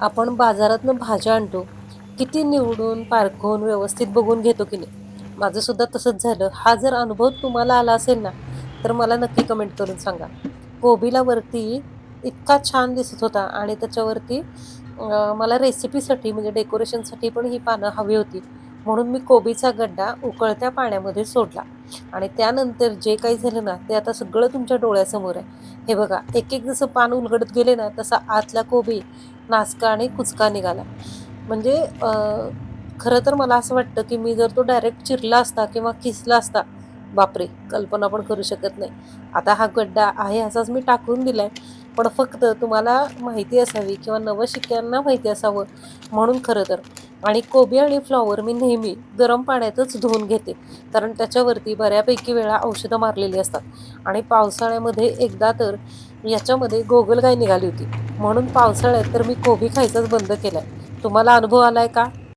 आपण बाजारातनं भाज्या आणतो. किती निवडून, पारखून, व्यवस्थित बघून घेतो की नाही? माझं सुद्धा तसंच झालं. हा जर अनुभव तुम्हाला आला असेल ना, तर मला नक्की कमेंट करून सांगा. कोबीला वरती इतका छान दिसत होता आणि त्याच्यावरती मला रेसिपीसाठी म्हणजे डेकोरेशनसाठी पण ही पानं हवी होती. म्हणून मी कोबीचा गड्डा उकळत्या पाण्यामध्ये सोडला आणि त्यानंतर जे काही झालं ना, ते आता सगळं तुमच्या डोळ्यासमोर आहे. हे बघा, एक-एक जसं पान उलगडत गेले ना, तसा आतला कोबी नासका आणि कुचका निघाला. म्हणजे खरं तर मला असं वाटतं, की मी जर तो डायरेक्ट चिरला असता किंवा किसला असता, बापरे! कल्पना पण करू शकत नाही. आता हा गड्डा आहे असाच मी टाकून दिलाय. पण फक्त तुम्हाला माहिती असावी किंवा नवशिक्यांना माहिती असावं म्हणून खरं तर. आणि कोबी आणि फ्लॉवर मी नेहमी गरम पाण्यातच धुवून घेते. कारण त्याच्यावरती बऱ्यापैकी वेळा औषधं मारलेली असतात. आणि पावसाळ्यामध्ये एकदा तर याच्यामध्ये गोगलगाय निघाली होती. म्हणून पावसाळ्यात तर मी कोबी खायचाच बंद केलाय. तुम्हाला अनुभव आलाय का?